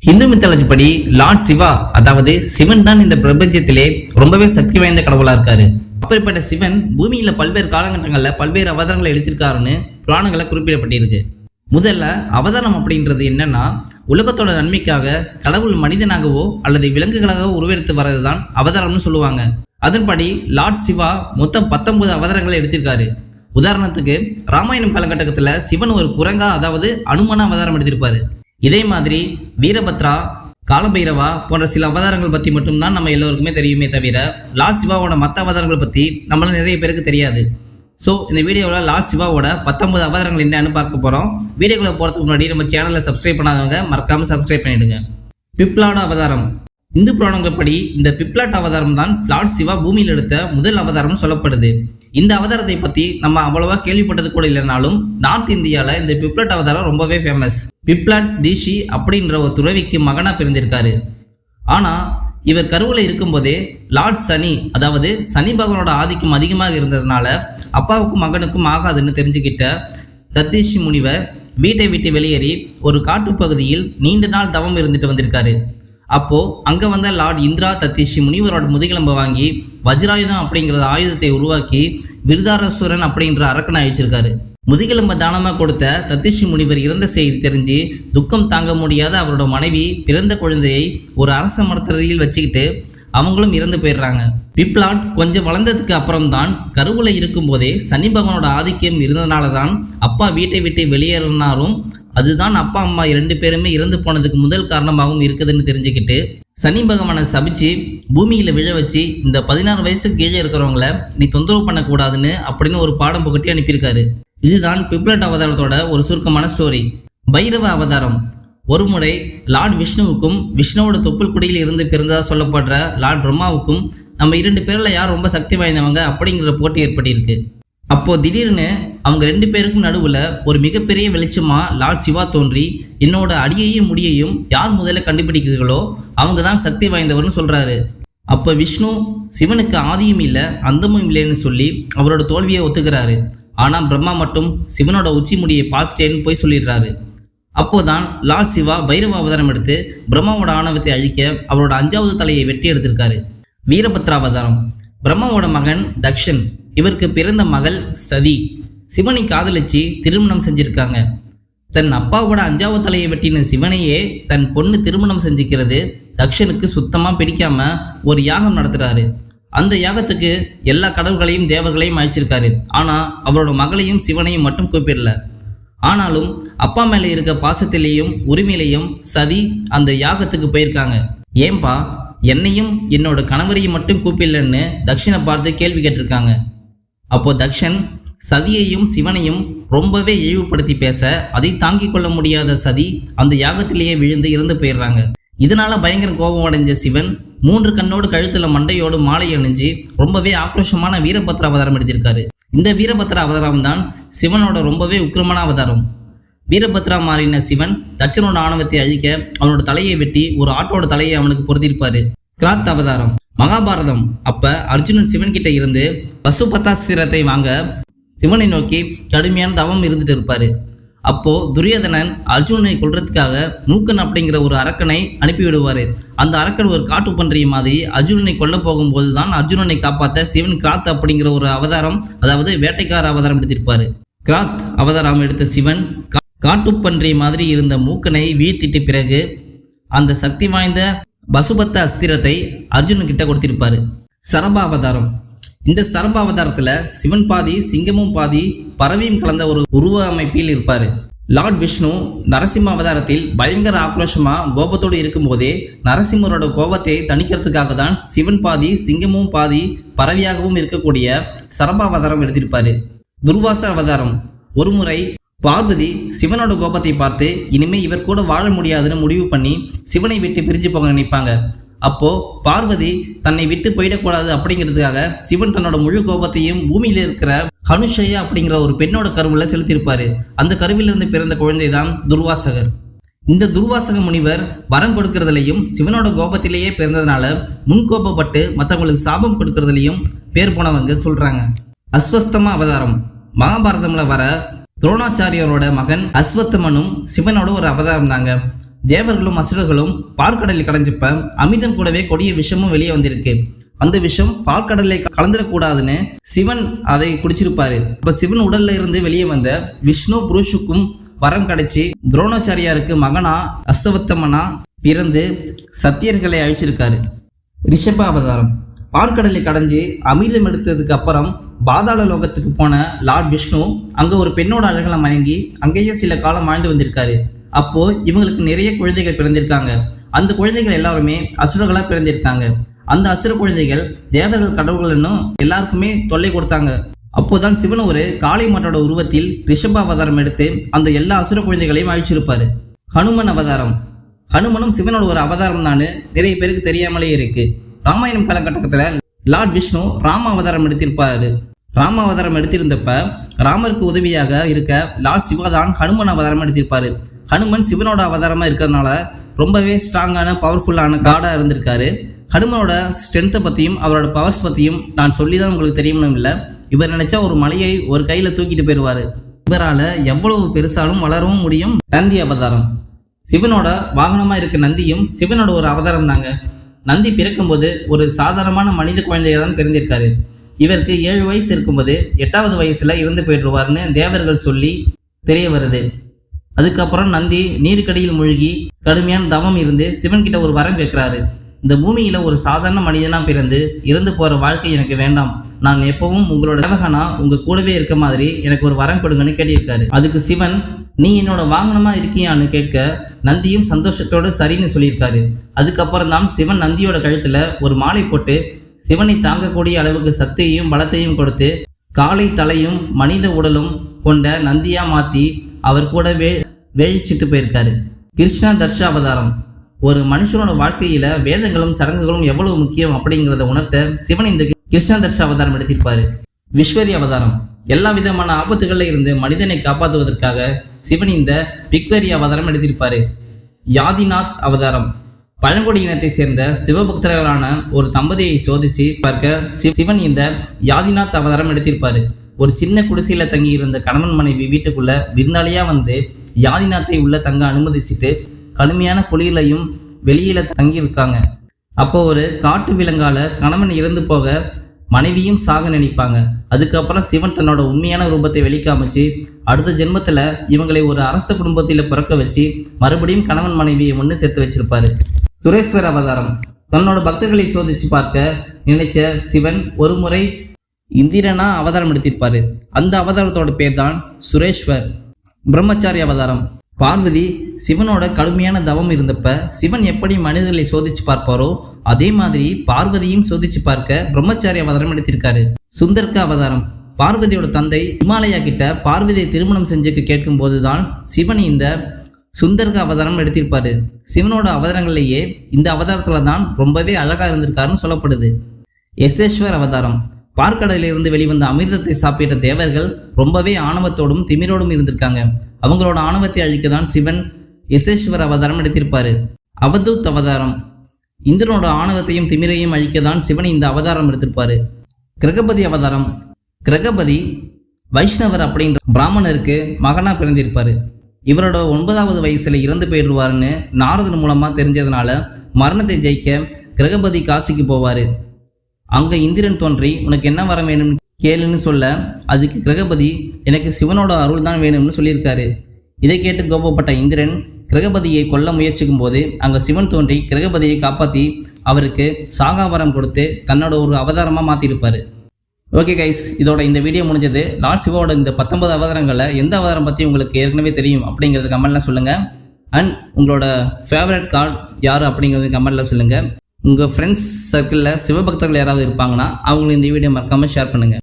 Hindu mythology படி Lord Siva அதாவது சிவன் தான் இந்த பிரபஞ்சத்திலே ரொம்பவே சக்தி வாய்ந்த கடவுளா இருக்காரு. அப்படிப்பட்ட சிவன் பூமியில பல்வேறு காலகட்டங்கள்ல பல்வேறு அவதாரங்களை எடுத்திருக்காருன்னு புராணங்களை குறிப்பிடப்பட்டிருக்கு. முதல்ல அவதாரம் அப்படின்றது என்னன்னா, உலகத்தோட நன்மைக்காக கடவுள் மனிதனாகவோ அல்லது விலங்குகளாகவோ உருவெடுத்து வர்றதுதான் அவதாரம்னு சொல்லுவாங்க. அதன்படி லார்ட் சிவா மொத்தம் 19 அவதாரங்களை எடுத்திருக்காரு. உதாரணத்துக்கு ராமாயணம் காலகட்டத்தில் சிவன் ஒரு குரங்கா அதாவது அனுமனா அவதாரம் எடுத்திருப்பாரு. இதே மாதிரி வீரபத்ரா, காலபைரவா போன்ற சில அவதாரங்கள் பற்றி மட்டும்தான் நம்ம எல்லோருக்குமே தெரியுமே தவிர லார்ட் சிவாவோட மற்ற அவதாரங்கள் பற்றி நம்மளால நிறைய பேருக்கு தெரியாது. ஸோ இந்த வீடியோவில் லார்ட் சிவாவோட 19 அவதாரங்கள் என்னன்னு பார்க்க போகிறோம். வீடியோக்குள்ள போகிறதுக்கு முன்னாடி நம்ம சேனலை சப்ஸ்கிரைப் பண்ணாதவங்க மறக்காமல் சப்ஸ்கிரைப் பண்ணிடுங்க. பிப்லாட் அவதாரம். இந்து புராணங்கள் படி இந்த பிப்லாட் அவதாரம் தான் லார்ட் சிவா பூமியில் எடுத்த முதல் அவதாரம் சொல்லப்படுது. இந்த அவதாரத்தை பற்றி நம்ம அவ்வளவா கேள்விப்பட்டது கூட இல்லைனாலும் நார்த் இந்தியாவில் இந்த பிப்லாட் அவதாரம் ரொம்பவே ஃபேமஸ். பிப்லாட் தீஷி அப்படின்ற ஒரு துறவிக்கு மகனாக பிறந்திருக்காரு. ஆனால் இவர் கருவில் இருக்கும்போதே லார்ட் சனி அதாவது சனி பகவானோட ஆதிக்கம் அதிகமாக இருந்ததுனால அப்பாவுக்கும் மகனுக்கும் ஆகாதுன்னு தெரிஞ்சுக்கிட்ட தத்தீஷி முனிவர் வீட்டை விட்டு வெளியேறி ஒரு காட்டுப்பகுதியில் நீண்ட நாள் தவம் இருந்துட்டு வந்திருக்காரு. அப்போ அங்க வந்த லார்ட் இந்திரா தத்தீஷி முனிவரோட முதுகெலும்பை வாங்கி வஜ்ராயுதம் அப்படிங்கிற ஆயுதத்தை உருவாக்கி விருதாரசுரன் அப்படின்ற அரக்கனை அழிச்சிருக்காரு. முதுகெலும்பை தானமாக கொடுத்த தத்தீஷி முனிவர் இறந்த செய்தி தெரிஞ்சு துக்கம் தாங்க முடியாத அவரோட மனைவி பிறந்த குழந்தையை ஒரு அரச மரத்தடியில் வச்சுக்கிட்டு அவங்களும் இறந்து போயிடுறாங்க. பிப்லாட் கொஞ்சம் வளர்ந்ததுக்கு அப்புறம் தான் கருவுல இருக்கும் போதே சனி பகவானோட ஆதிக்கம் இருந்ததுனால தான் அப்பா வீட்டை விட்டு வெளியேறினாரும் அதுதான் அப்பா அம்மா 2 பேருமே இறந்து போனதுக்கு முதல் காரணமாகவும் இருக்குதுன்னு தெரிஞ்சுக்கிட்டு சனி பகவானை சபிச்சு பூமியில விழ வச்சு இந்த 16 வயசுக்கு கீழே இருக்கிறவங்கள நீ தொந்தரவு பண்ணக்கூடாதுன்னு அப்படின்னு ஒரு பாடம் புகட்டி அனுப்பியிருக்காரு. இதுதான் பிப்லாட் அவதாரத்தோட ஒரு சுருக்கமான ஸ்டோரி. பைரவ அவதாரம். ஒரு முறை லார்ட் விஷ்ணுவுக்கும் விஷ்ணுவோட தொப்புள் குடியில் இருந்து பிறந்ததாக சொல்லப்படுற லார்ட் பிரம்மாவுக்கும் நம்ம 2 பேரில் யார் ரொம்ப சக்தி வாய்ந்தவங்க அப்படிங்கிற போட்டி ஏற்பட்டிருக்கு. அப்போ திடீர்னு அவங்க 2 பேருக்கும் நடுவில் ஒரு மிகப்பெரிய வெளிச்சமா லார்ட் சிவா தோன்றி என்னோட அடியையும் முடியையும் யார் முதல்ல கண்டுபிடிக்கிறீர்களோ அவங்க தான் சக்தி வாய்ந்தவர்னு சொல்றாரு. அப்போ விஷ்ணு சிவனுக்கு ஆதியும் இல்லை அந்தமும் இல்லைன்னு சொல்லி அவரோட தோல்வியை ஒத்துக்கிறாரு. ஆனால் பிரம்மா மட்டும் சிவனோட உச்சி முடியை பார்த்துட்டேன்னு போய் சொல்லிடுறாரு. அப்போதான் லார்ட் சிவா பைரவ அவதாரம் எடுத்து பிரம்மாவோட ஆணவத்தை அழிக்க அவரோட 5வது தலையை வெட்டி எடுத்திருக்காரு. வீரபத்ரா அவதாரம். பிரம்மாவோட மகன் தக்ஷன், இவருக்கு பிறந்த மகள் சதி சிவனை காதலிச்சு திருமணம் செஞ்சிருக்காங்க. தன் அப்பாவோட 5வது தலையை வெட்டின சிவனையே தன் பொண்ணு திருமணம் செஞ்சுக்கிறது தக்ஷனுக்கு சுத்தமாக பிடிக்காம ஒரு யாகம் நடத்துறாரு. அந்த யாகத்துக்கு எல்லா கடவுள்களையும் தேவர்களையும் அழைச்சிருக்காரு. ஆனால் அவரோட மகளையும் சிவனையும் மட்டும் கூப்பிடல. ஆனாலும் அப்பா மேலே இருக்க பாசத்திலேயும் உரிமையிலையும் சதி அந்த யாகத்துக்கு போயிருக்காங்க. ஏன்பா என்னையும் என்னோட கணவரையும் மட்டும் கூப்பிடலன்னு தக்ஷனை பார்த்து கேள்வி கேட்டிருக்காங்க. அப்போ தக்ஷன் சதியையும் சிவனையும் ரொம்பவே இழிவுபடுத்தி பேச அதை தாங்கிக் கொள்ள முடியாத சதி அந்த யாகத்திலேயே விழுந்து இறந்து போயிடுறாங்க. இதனால பயங்கர கோபம் அடைஞ்ச சிவன் 3 கண்ணோடு கழுத்துல மண்டையோடு மாலை அணிஞ்சு ரொம்பவே ஆக்ரோஷமான வீரபத்ர அவதாரம் எடுத்திருக்காரு. இந்த வீரபத்ர அவதாரம் தான் சிவனோட ரொம்பவே உக்கிரமான அவதாரம். வீரபத்ரா மாறின சிவன் தட்சனோட ஆணவத்தை அழிக்க அவனோட தலையை வெட்டி ஒரு ஆட்டோட தலையை அவனுக்கு பொருத்திருப்பாரு. கிராத் அவதாரம். மகாபாரதம். அப்ப அர்ஜுனன் சிவன் கிட்ட இருந்து பசுபதாஸ்திரத்தை வாங்க சிவனை நோக்கி கடுமையான தவம் இருந்துட்டு இருப்பாரு. அப்போ துரியோதனன் அர்ஜுனனை கொல்றதுக்காக மூக்கன் அப்படிங்கிற ஒரு அரக்கனை அனுப்பி விடுவாரு. அந்த அரக்கன் ஒரு காட்டு பன்றிய மாதிரி அர்ஜுனனை கொல்ல போகும்போது தான் அர்ஜுனனை காப்பாற்ற சிவன் கிராத் அப்படிங்கிற ஒரு அவதாரம் அதாவது வேட்டைக்கார அவதாரம் எடுத்திருப்பாரு. கிராத் அவதாரம் எடுத்த சிவன் காட்டுப்பன்றி மாதிரி இருந்த மூக்கனை வீழ்த்திட்ட பிறகு அந்த சக்தி வாய்ந்த பசுபத்த அஸ்திரத்தை அர்ஜுனன் கிட்ட கொடுத்திருப்பாரு. சரப அவதாரம். இந்த சரப அவதாரத்துல சிவன் பாதி சிங்கமும் பாதி பறவையும் கலந்த ஒரு உருவ அமைப்பில் இருப்பாரு. லார்ட் விஷ்ணு நரசிம்ம அவதாரத்தில் பயங்கர ஆக்ரோஷமா கோபத்தோடு இருக்கும் போதே நரசிம்மரோட கோபத்தை தணிக்கிறதுக்காக தான் சிவன் பாதி சிங்கமும் பாதி பறவையாகவும் இருக்கக்கூடிய சரப அவதாரம் எடுத்திருப்பாரு. துர்வாச அவதாரம். ஒரு முறை பார்வதி சிவனோட கோபத்தை பார்த்து இனிமே இவர் கூட வாழ முடியாதுன்னு முடிவு பண்ணி சிவனை விட்டு பிரிஞ்சு போக நினைப்பாங்க. அப்போ பார்வதி தன்னை விட்டு போயிடக்கூடாது அப்படிங்கிறதுக்காக சிவன் தன்னோட முழு கோபத்தையும் பூமியில இருக்கிற ஹனுஷயா அப்படிங்கிற ஒரு பெண்ணோட கருவில் செலுத்தியிருப்பாரு. அந்த கருவிலிருந்து பிறந்த குழந்தை தான் துர்வாசகர். இந்த துர்வாசக முனிவர் வரம் கொடுக்கறதுலையும் சிவனோட கோபத்திலேயே பிறந்ததுனால முன்கோபப்பட்டு மற்றவங்களுக்கு சாபம் கொடுக்கறதுலையும் பேர் போனவங்க சொல்றாங்க. அஸ்வஸ்தம அவதாரம். மகாபாரதம்ல வர துரோணாச்சாரியரோட மகன் அஸ்வத்தமனும் சிவனோட ஒரு அவதாரம் தாங்க. தேவர்களும் அசுரர்களும் பார்க்கடலில் கடைஞ்சப்ப அமிர்தம் கூடவே கொடிய விஷமும் வெளியே வந்திருக்கு. அந்த விஷம் பார்க்கடலை கலந்துடக்கூடாதுன்னு சிவன் அதை குடிச்சிருப்பாரு. இப்ப சிவன் உடல்ல இருந்து வெளியே வந்த விஷ்ணு புருஷுக்கும் வரம் கிடைச்சி துரோணாச்சாரியாருக்கு மகனா அஸ்தவத்தமனா பிறந்து சத்தியர்களை அழிச்சிருக்காரு. ரிஷப அவதாரம். பார்க்கடலை கடைஞ்சி அமிர்தம் எடுத்ததுக்கு அப்புறம் பாதாள லோகத்துக்கு போன லார்ட் விஷ்ணு அங்க ஒரு பெண்ணோட அழகுல மயங்கி அங்கேயே சில காலம் வாழ்ந்து வந்திருக்காரு. அப்போ இவங்களுக்கு நிறைய குழந்தைகள் பிறந்திருக்காங்க. அந்த குழந்தைகள் எல்லாருமே அசுரர்களா பிறந்திருக்காங்க. அந்த அசுர குழந்தைகள் தேவர்கள் கடவுள்னு எல்லாருக்குமே தொல்லை கொடுத்தாங்க. அப்போதான் சிவன் ஒரு காளை மாட்டோட உருவத்தில் ரிஷப அவதாரம் எடுத்து அந்த எல்லா அசுர குழந்தைகளையும் அழிச்சிருப்பாரு. ஹனுமன் அவதாரம். ஹனுமனும் சிவனோட ஒரு அவதாரம் தான் நிறைய பேருக்கு தெரியாமலே இருக்கு. ராமாயணம் காலகட்டத்தில் லார்ட் விஷ்ணு ராம அவதாரம் எடுத்திருப்பாரு. ராம அவதாரம் எடுத்திருந்தப்ப ராமருக்கு உதவியாக இருக்க லார்ட் சிவா தான் ஹனுமன் அவதாரம் எடுத்திருப்பாரு. ஹனுமன் சிவனோட அவதாரமா இருக்கிறதுனால ரொம்பவே ஸ்ட்ராங்கான பவர்ஃபுல்லான காடா இருந்திருக்காரு. ஹனுமனோட ஸ்ட்ரென்த்தை பற்றியும் அவரோட பவர்ஸ் பற்றியும் நான் சொல்லி தான் உங்களுக்கு தெரியணும் இல்லை. இவர் நினைச்சா ஒரு மலையை ஒரு கையில் தூக்கிட்டு போயிடுவார். இவரால் எவ்வளவு பெருசாலும் வளரவும் முடியும். நந்தி அவதாரம். சிவனோட வாகனமாக இருக்க நந்தியும் சிவனோட ஒரு அவதாரம் தாங்க. நந்தி பிறக்கும்போது ஒரு சாதாரணமான மனித குழந்தைய தான் பிறந்திருக்காரு. இவருக்கு 7 வயசு இருக்கும்போது 8வது வயசுல இறந்து போயிடுவார்னு தேவர்கள் சொல்லி தெரிய வருது. அதுக்கப்புறம் நந்தி நீருக்கடியில் மூழ்கி கடுமையான தவம் இருந்து சிவன்கிட்ட ஒரு வரம் கேட்கிறாரு. இந்த பூமியில ஒரு சாதாரண மனிதனா பிறந்து இறந்து போற வாழ்க்கை எனக்கு வேண்டாம். நான் எப்பவும் உங்களோட சேவகனா உங்க கூடவே இருக்க மாதிரி எனக்கு ஒரு வரம் கொடுங்கன்னு கேட்டிருக்காரு. அதுக்கு சிவன் நீ என்னோட வாகனமா இருக்கியான்னு கேட்க நந்தியும் சந்தோஷத்தோடு சரின்னு சொல்லியிருக்காரு. அதுக்கப்புறம் தான் சிவன் நந்தியோட கழுத்துல ஒரு மாலை போட்டு சிவனை தாங்கக்கூடிய அளவுக்கு சக்தியையும் பலத்தையும் கொடுத்து காலை தலையும் மனித உடலும் கொண்ட நந்தியா மாத்தி அவர் கூட வேழிச்சிட்டு போயிருக்காரு. கிருஷ்ண தர்ஷ அவதாரம். ஒரு மனுஷனோட வாழ்க்கையில வேதங்களும் சடங்குகளும் எவ்வளவு முக்கியம் அப்படிங்கிறத உணர்த்த சிவன் இந்த கிருஷ்ண தர்ஷ அவதாரம் எடுத்திருப்பாரு. விஸ்வரி அவதாரம். எல்லா விதமான ஆபத்துகளில் இருந்து மனிதனை காப்பாற்றுவதற்காக சிவன் இந்த விக்வரி அவதாரம் எடுத்திருப்பாரு. யாதிநாத் அவதாரம். பழங்குடி இனத்தை சேர்ந்த சிவபக்தர்களான ஒரு தம்பதியை சோதிச்சு பார்க்க சிவன் இந்த யாதிநாத் அவதாரம் எடுத்திருப்பாரு. ஒரு சின்ன குடிசையில தங்கி இருந்த கணவன் மனைவி வீட்டுக்குள்ள விருந்தாளியா வந்து யாதிநாத்தை உள்ள தங்க அனுமதிச்சுட்டு கடுமையான குளிர்லையும் வெளியில தங்கியிருக்காங்க. அப்போ ஒரு காட்டு விலங்கால கணவன் இறந்து போக மனைவியும் சாக நினைப்பாங்க. அதுக்கப்புறம் சிவன் தன்னோட உண்மையான ரூபத்தை வெளிக்காமிச்சு அடுத்த ஜென்மத்துல இவங்களை ஒரு அரச குடும்பத்தில பிறக்க வச்சு மறுபடியும் கணவன் மனைவியை ஒன்று சேர்த்து வச்சிருப்பாரு. சுரேஸ்வர் அவதாரம். தன்னோட பக்தர்களை சோதிச்சு பார்க்க நினைச்ச சிவன் ஒரு முறை இந்திரனா அவதாரம் எடுத்திருப்பாரு. அந்த அவதாரத்தோட பேர் தான் சுரேஸ்வர். பிரம்மச்சாரி அவதாரம். பார்வதி சிவனோட கடுமையான தவம் இருந்தப்ப சிவன் எப்படி மனிதர்களை சோதிச்சு பார்ப்பாரோ அதே மாதிரி பார்வதியும் சோதிச்சு பார்க்க பிரம்மச்சாரி அவதாரம் எடுத்திருக்காரு. சுந்தர்க்க அவதாரம். பார்வதியோட தந்தை இமாலயா கிட்ட பார்வதியை திருமணம் செஞ்சுக்க கேட்கும் போதுதான் சிவன் இந்த சுந்தர்க அவதாரம் எடுத்திருப்பாரு. சிவனோட அவதாரங்கள்லேயே இந்த அவதாரத்துல தான் ரொம்பவே அழகா இருந்திருக்காருன்னு சொல்லப்படுது. யசேஸ்வர் அவதாரம். பார்க்கடலிலிருந்து வெளிவந்த அமிர்தத்தை சாப்பிட்ட தேவர்கள் ரொம்பவே ஆணவத்தோடும் திமிரோடும் இருந்திருக்காங்க. அவங்களோட ஆணவத்தை அழிக்க தான் சிவன் யசேஸ்வர் அவதாரம் எடுத்திருப்பாரு. அவதூத் அவதாரம். இந்திரனோட ஆணவத்தையும் திமிரையும் அழிக்க தான் சிவன் இந்த அவதாரம் எடுத்திருப்பாரு. கிரகபதி அவதாரம். கிரகபதி வைஷ்ணவர் அப்படின்ற பிராமணருக்கு மகனா பிறந்திருப்பாரு. இவரோட 9வது வயசுல இறந்து போயிடுவாருன்னு நாரதன் மூலமா தெரிஞ்சதுனால மரணத்தை ஜெயிக்க கிரகபதி காசிக்கு போவாரு. அங்க இந்திரன் தோன்றி உனக்கு என்ன வர வேணும்னு கேளுன்னு சொல்ல அதுக்கு கிரகபதி எனக்கு சிவனோட அருள் தான் வேணும்னு சொல்லியிருக்காரு. இதை கேட்டு கோபப்பட்ட இந்திரன் கிரகபதியை கொல்ல முயற்சிக்கும் போது அங்க சிவன் தோன்றி கிரகபதியை காப்பாற்றி அவருக்கு சாகாவரம் கொடுத்து தன்னோட ஒரு அவதாரமாக மாற்றிருப்பாரு. ஓகே கைஸ், இதோட இந்த வீடியோ முடிஞ்சது. லார்ட் சிவாவோட இந்த 19 அவதாரங்களில் எந்த அவதாரம் பற்றி உங்களுக்கு ஏற்கனவே தெரியும் அப்படிங்கிறது கமெண்ட்லாம் சொல்லுங்கள். அண்ட் உங்களோட ஃபேவரட் கார்டு யார் அப்படிங்கிறது கமெண்ட்டில் சொல்லுங்கள். உங்கள் ஃப்ரெண்ட்ஸ் சர்க்கிளில் சிவபக்தர்கள் யாராவது இருப்பாங்கன்னா அவங்களுக்கு இந்த வீடியோ மறக்காமல் ஷேர் பண்ணுங்கள்.